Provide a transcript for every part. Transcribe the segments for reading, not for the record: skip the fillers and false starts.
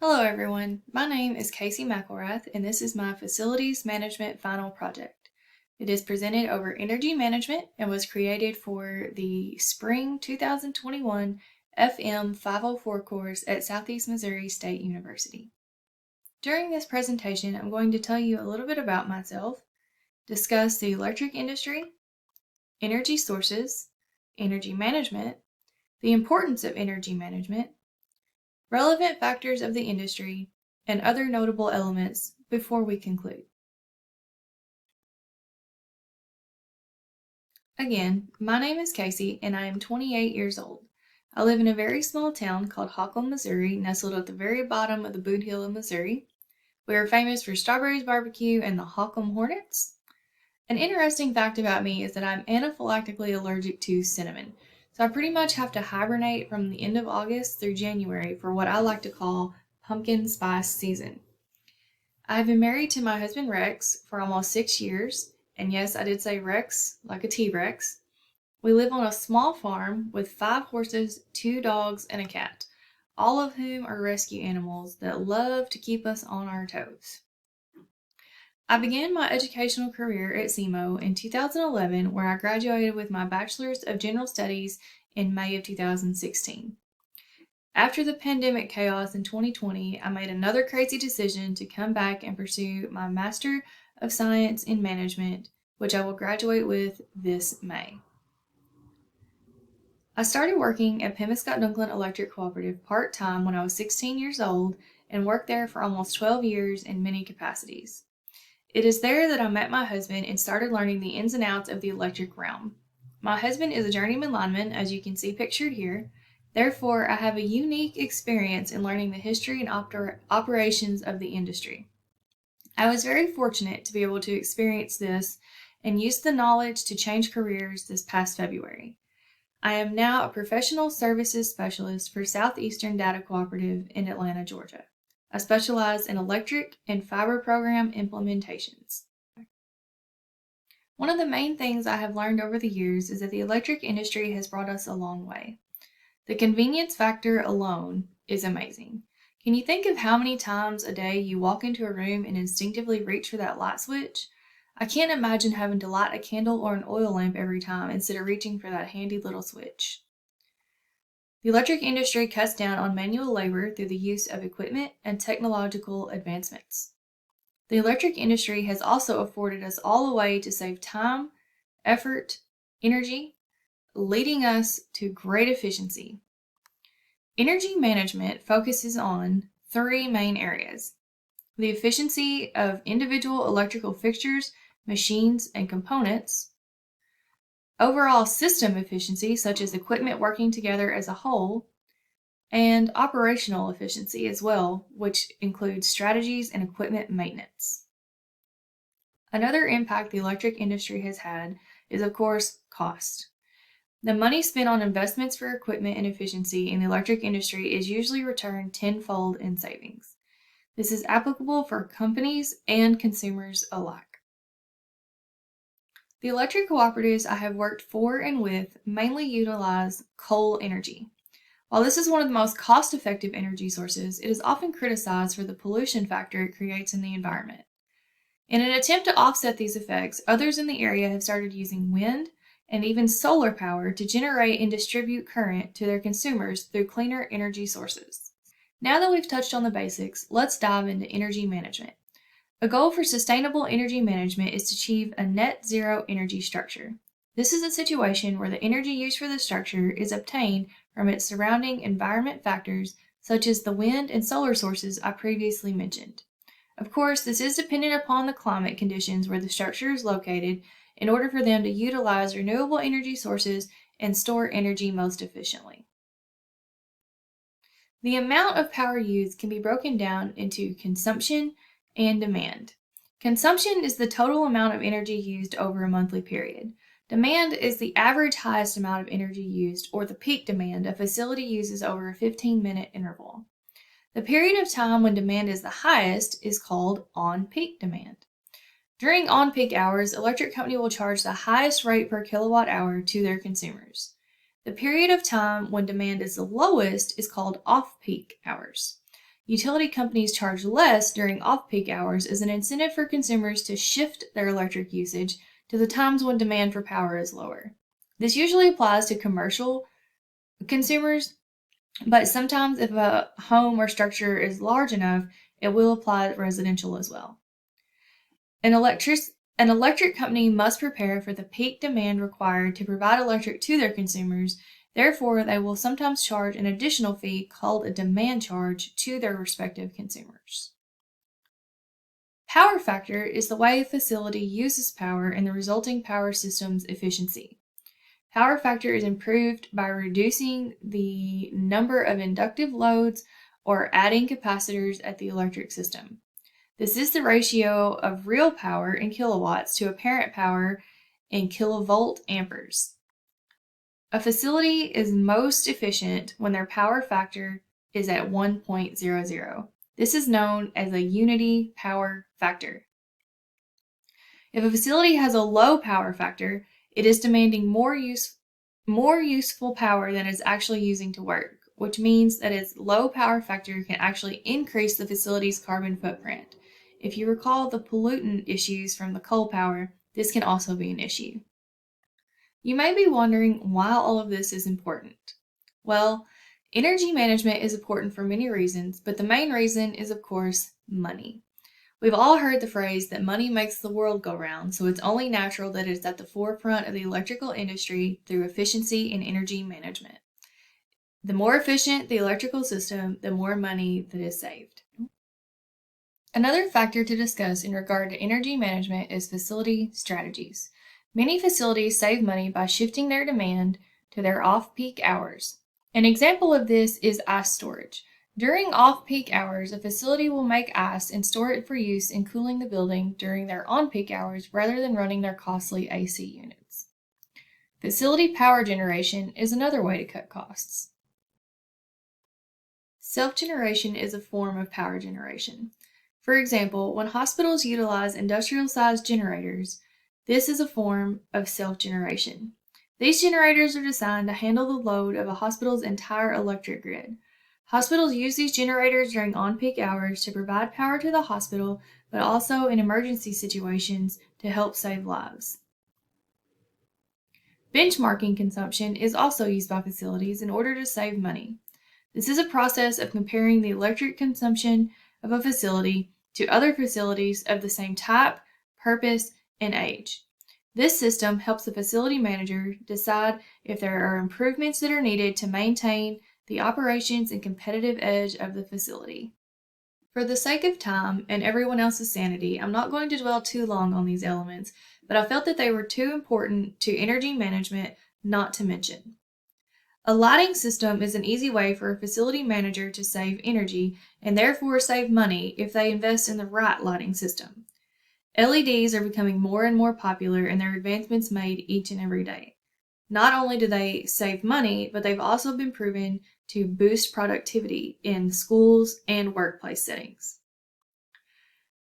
Hello everyone, my name is Casey McElrath and this is my Facilities Management Final Project. It is presented over Energy Management and was created for the Spring 2021 FM504 course at Southeast Missouri State University. During this presentation, I'm going to tell you a little bit about myself, discuss the electric industry, energy sources, energy management, the importance of energy management, relevant factors of the industry, and other notable elements before we conclude. Again, my name is Casey and I am 28 years old. I live in a very small town called Holcomb, Missouri, nestled at the very bottom of the Boot Heel of Missouri. We are famous for Strawberries Barbecue and the Holcomb Hornets. An interesting fact about me is that I'm anaphylactically allergic to cinnamon. So I pretty much have to hibernate from the end of August through January for what I like to call pumpkin spice season. I've been married to my husband Rex for almost 6 years, and yes, I did say Rex, like a T-Rex. We live on a small farm with 5 horses, 2 dogs, and a cat, all of whom are rescue animals that love to keep us on our toes. I began my educational career at SEMO in 2011, where I graduated with my Bachelor's of General Studies in May of 2016. After the pandemic chaos in 2020, I made another crazy decision to come back and pursue my Master of Science in Management, which I will graduate with this May. I started working at Pemiscot-Dunklin Electric Cooperative part-time when I was 16 years old and worked there for almost 12 years in many capacities. It is there that I met my husband and started learning the ins and outs of the electric realm. My husband is a journeyman lineman, as you can see pictured here. Therefore, I have a unique experience in learning the history and operations of the industry. I was very fortunate to be able to experience this and use the knowledge to change careers this past February. I am now a professional services specialist for Southeastern Data Cooperative in Atlanta, Georgia. I specialize in electric and fiber program implementations. One of the main things I have learned over the years is that the electric industry has brought us a long way. The convenience factor alone is amazing. Can you think of how many times a day you walk into a room and instinctively reach for that light switch? I can't imagine having to light a candle or an oil lamp every time instead of reaching for that handy little switch. The electric industry cuts down on manual labor through the use of equipment and technological advancements. The electric industry has also afforded us all a way to save time, effort, energy, leading us to great efficiency. Energy management focuses on 3 main areas: the efficiency of individual electrical fixtures, machines, and components, overall system efficiency, such as equipment working together as a whole, and operational efficiency as well, which includes strategies and equipment maintenance. Another impact the electric industry has had is, of course, cost. The money spent on investments for equipment and efficiency in the electric industry is usually returned tenfold in savings. This is applicable for companies and consumers alike. The electric cooperatives I have worked for and with mainly utilize coal energy. While this is one of the most cost-effective energy sources, it is often criticized for the pollution factor it creates in the environment. In an attempt to offset these effects, others in the area have started using wind and even solar power to generate and distribute current to their consumers through cleaner energy sources. Now that we've touched on the basics, let's dive into energy management. A goal for sustainable energy management is to achieve a net zero energy structure. This is a situation where the energy used for the structure is obtained from its surrounding environment factors, such as the wind and solar sources I previously mentioned. Of course, this is dependent upon the climate conditions where the structure is located in order for them to utilize renewable energy sources and store energy most efficiently. The amount of power used can be broken down into consumption and demand. Consumption is the total amount of energy used over a monthly period. Demand is the average highest amount of energy used, or the peak demand a facility uses over a 15-minute interval. The period of time when demand is the highest is called on-peak demand. During on-peak hours, electric company will charge the highest rate per kilowatt hour to their consumers. The period of time when demand is the lowest is called off-peak hours. Utility companies charge less during off-peak hours as an incentive for consumers to shift their electric usage to the times when demand for power is lower. This usually applies to commercial consumers, but sometimes if a home or structure is large enough, it will apply to residential as well. An electric company must prepare for the peak demand required to provide electric to their consumers. Therefore, they will sometimes charge an additional fee called a demand charge to their respective consumers. Power factor is the way a facility uses power and the resulting power system's efficiency. Power factor is improved by reducing the number of inductive loads or adding capacitors at the electric system. This is the ratio of real power in kilowatts to apparent power in kilovolt amperes. A facility is most efficient when their power factor is at 1.00. This is known as a unity power factor. If a facility has a low power factor, it is demanding more useful power than it's actually using to work, which means that its low power factor can actually increase the facility's carbon footprint. If you recall the pollutant issues from the coal power, this can also be an issue. You may be wondering why all of this is important. Well, energy management is important for many reasons, but the main reason is, of course, money. We've all heard the phrase that money makes the world go round, so it's only natural that it's at the forefront of the electrical industry through efficiency in energy management. The more efficient the electrical system, the more money that is saved. Another factor to discuss in regard to energy management is facility strategies. Many facilities save money by shifting their demand to their off-peak hours. An example of this is ice storage. During off-peak hours, a facility will make ice and store it for use in cooling the building during their on-peak hours rather than running their costly AC units. Facility power generation is another way to cut costs. Self-generation is a form of power generation. For example, when hospitals utilize industrial-sized generators, this is a form of self-generation. These generators are designed to handle the load of a hospital's entire electric grid. Hospitals use these generators during on-peak hours to provide power to the hospital, but also in emergency situations to help save lives. Benchmarking consumption is also used by facilities in order to save money. This is a process of comparing the electric consumption of a facility to other facilities of the same type, purpose, and age. This system helps the facility manager decide if there are improvements that are needed to maintain the operations and competitive edge of the facility. For the sake of time and everyone else's sanity, I'm not going to dwell too long on these elements, but I felt that they were too important to energy management not to mention. A lighting system is an easy way for a facility manager to save energy and therefore save money if they invest in the right lighting system. LEDs are becoming more and more popular and there are advancements made each and every day. Not only do they save money, but they've also been proven to boost productivity in schools and workplace settings.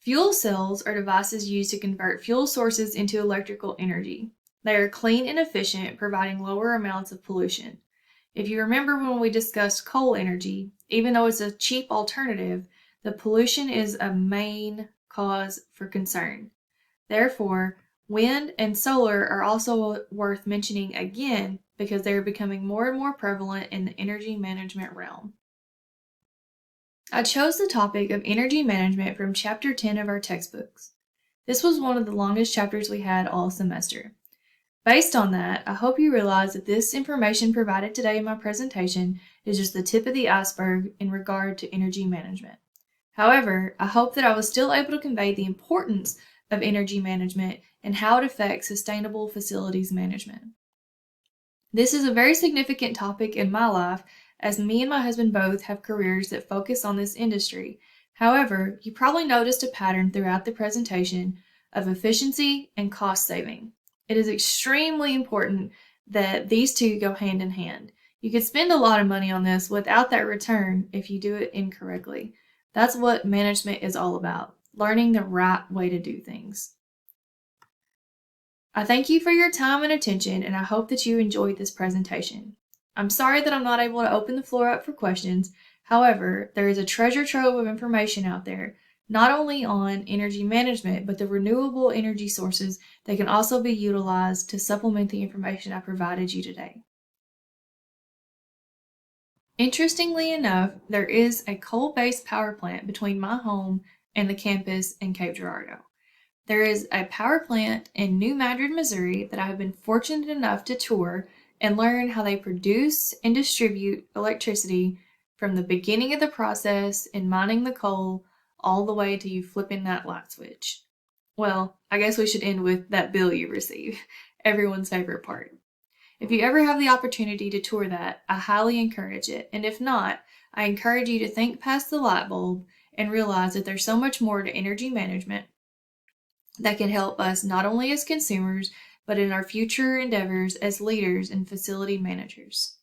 Fuel cells are devices used to convert fuel sources into electrical energy. They are clean and efficient, providing lower amounts of pollution. If you remember when we discussed coal energy, even though it's a cheap alternative, the pollution is a main cause for concern. Therefore, wind and solar are also worth mentioning again because they are becoming more and more prevalent in the energy management realm. I chose the topic of energy management from Chapter 10 of our textbooks. This was one of the longest chapters we had all semester. Based on that, I hope you realize that this information provided today in my presentation is just the tip of the iceberg in regard to energy management. However, I hope that I was still able to convey the importance of energy management and how it affects sustainable facilities management. This is a very significant topic in my life as me and my husband both have careers that focus on this industry. However, you probably noticed a pattern throughout the presentation of efficiency and cost saving. It is extremely important that these two go hand in hand. You could spend a lot of money on this without that return if you do it incorrectly. That's what management is all about, learning the right way to do things. I thank you for your time and attention, and I hope that you enjoyed this presentation. I'm sorry that I'm not able to open the floor up for questions. However, there is a treasure trove of information out there, not only on energy management, but the renewable energy sources that can also be utilized to supplement the information I provided you today. Interestingly enough, there is a coal-based power plant between my home and the campus in Cape Girardeau. There is a power plant in New Madrid, Missouri that I have been fortunate enough to tour and learn how they produce and distribute electricity from the beginning of the process in mining the coal all the way to you flipping that light switch. Well, I guess we should end with that bill you receive, everyone's favorite part. If you ever have the opportunity to tour that, I highly encourage it. And if not, I encourage you to think past the light bulb and realize that there's so much more to energy management that can help us not only as consumers, but in our future endeavors as leaders and facility managers.